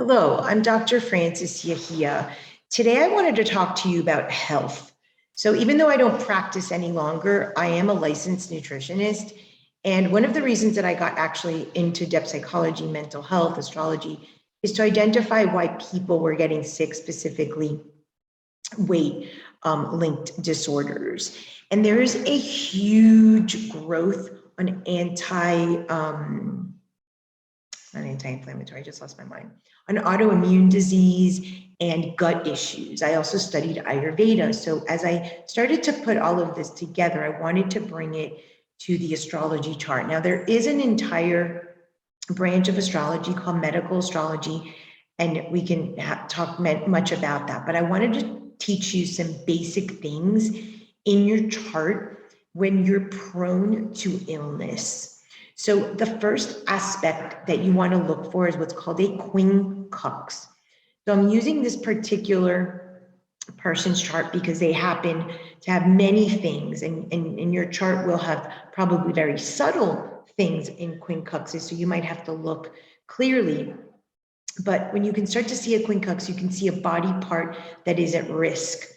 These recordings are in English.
Hello, I'm Dr. Francis Yahia. Today I wanted to talk to you about health. So even though I don't practice any longer, I am a licensed nutritionist. And one of the reasons that I got actually into depth psychology, mental health, astrology, is to identify why people were getting sick, specifically weight linked disorders. And there is a huge growth on not anti-inflammatory, I just lost my mind, on autoimmune disease and gut issues. I also studied Ayurveda. So as I started to put all of this together, I wanted to bring it to the astrology chart. Now, there is an entire branch of astrology called medical astrology, and we can talk much about that. But I wanted to teach you some basic things in your chart when you're prone to illness. So the first aspect that you want to look for is what's called a quincunx. So I'm using this particular person's chart because they happen to have many things, and in your chart will have probably very subtle things in quincunxes, so you might have to look clearly. But when you can start to see a quincunx, you can see a body part that is at risk.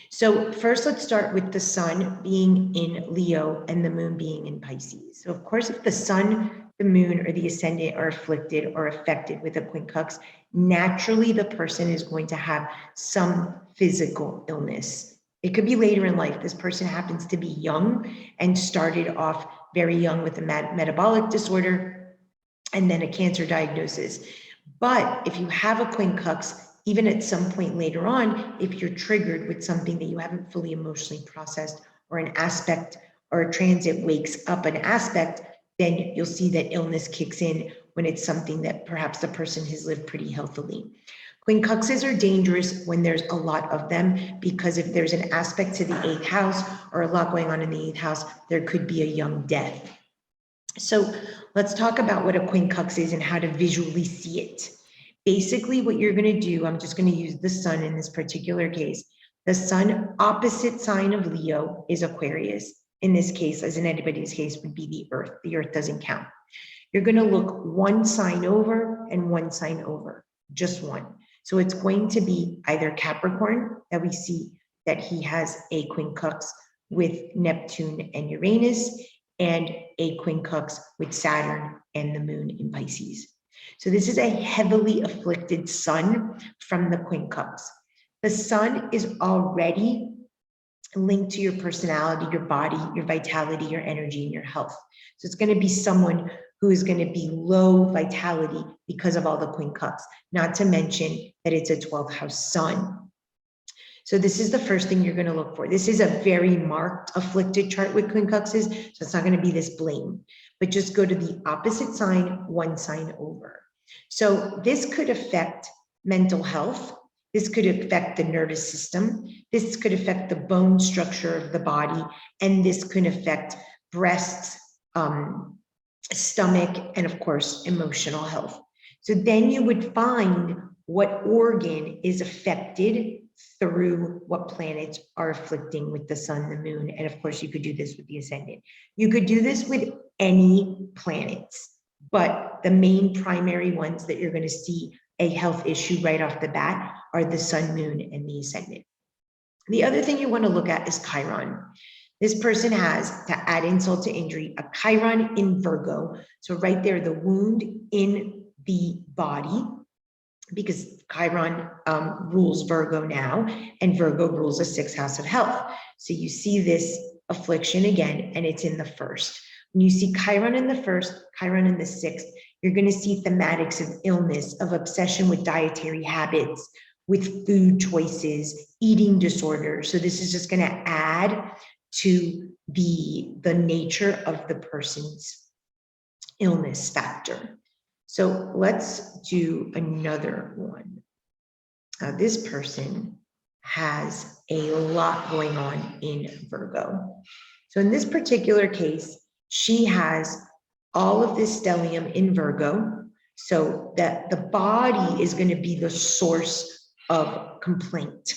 So first, let's start with the sun being in Leo and the moon being in Pisces. So of course, if the sun, the moon, or the ascendant are afflicted or affected with a quincunx, naturally the person is going to have some physical illness. It could be later in life. This person happens to be young and started off very young with a metabolic disorder and then a cancer diagnosis. But if you have a quincunx, even at some point later on, if you're triggered with something that you haven't fully emotionally processed, or an aspect or a transit wakes up an aspect, then you'll see that illness kicks in when it's something that perhaps the person has lived pretty healthily. Quincunxes are dangerous when there's a lot of them, because if there's an aspect to the 8th house or a lot going on in the 8th house, there could be a young death. So let's talk about what a quincunx is and how to visually see it. Basically, what you're going to do, I'm just going to use the sun in this particular case. The sun opposite sign of Leo is Aquarius. In this case, as in anybody's case, would be the earth. The earth doesn't count. You're going to look one sign over and one sign over, just one. So it's going to be either Capricorn, that we see that he has a quincunx with Neptune and Uranus, and a quincunx with Saturn and the moon in Pisces. So this is a heavily afflicted sun from the quincunx. The sun is already linked to your personality, your body, your vitality, your energy, and your health. So it's going to be someone who is going to be low vitality because of all the quincunx, not to mention that it's a 12th house sun. So this is the first thing you're going to look for. This is a very marked afflicted chart with quincunxes, so it's not going to be this blatant, but just go to the opposite sign, one sign over. So this could affect mental health. This could affect the nervous system. This could affect the bone structure of the body, and this could affect breasts, stomach, and of course, emotional health. So then you would find what organ is affected through what planets are afflicting with the sun, the moon, and of course you could do this with the ascendant. You could do this with any planets, but the main primary ones that you're going to see a health issue right off the bat are the sun, moon, and the ascendant. The other thing you want to look at is Chiron. This person has, to add insult to injury, a Chiron in Virgo. So right there, the wound in the body, because Chiron rules Virgo now, and Virgo rules the 6th house of health. So you see this affliction again, and it's in the first. When you see Chiron in the first, Chiron in the 6th, you're going to see thematics of illness, of obsession with dietary habits, with food choices, eating disorders. So this is just going to add to the nature of the person's illness factor. So let's do another one. This person has a lot going on in Virgo. So in this particular case, she has all of this stellium in Virgo, so that the body is going to be the source of complaint,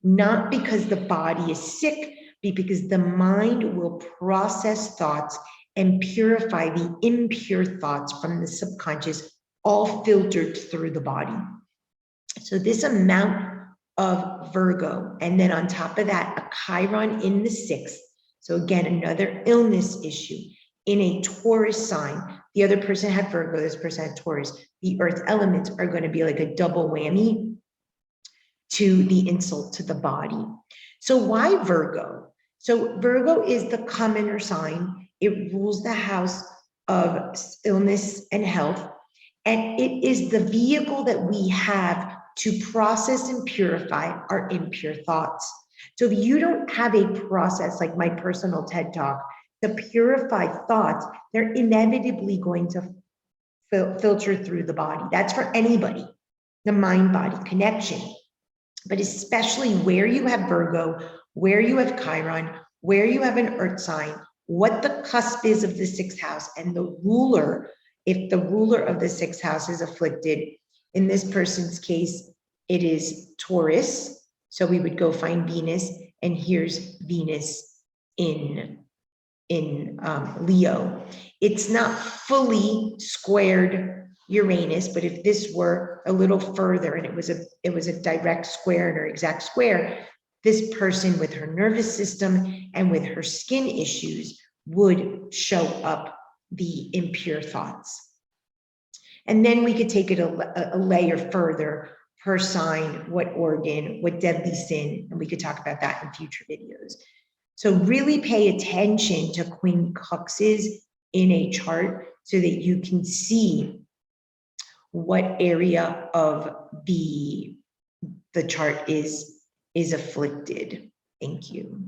not because the body is sick, but because the mind will process thoughts and purify the impure thoughts from the subconscious, all filtered through the body. So this amount of Virgo, and then on top of that, a Chiron in the 6th. So again, another illness issue in a Taurus sign. The other person had Virgo, this person had Taurus. The earth elements are going to be like a double whammy to the insult to the body. So why Virgo? So Virgo is the commoner sign. It rules the house of illness and health. And it is the vehicle that we have to process and purify our impure thoughts. So if you don't have a process like my personal TED Talk to purify thoughts, they're inevitably going to filter through the body. That's for anybody, the mind-body connection. But especially where you have Virgo, where you have Chiron, where you have an earth sign, what the cusp is of the 6th house, and the ruler, if the ruler of the 6th house is afflicted, in this person's case, it is Taurus. So we would go find Venus, and here's Venus in Leo. It's not fully squared Uranus, but if this were a little further and it was a direct square or exact square, this person with her nervous system and with her skin issues would show up the impure thoughts. And then we could take it a layer further per sign, what organ, what deadly sin, and we could talk about that in future videos. So really pay attention to quincunxes in a chart so that you can see what area of the chart is afflicted. Thank you.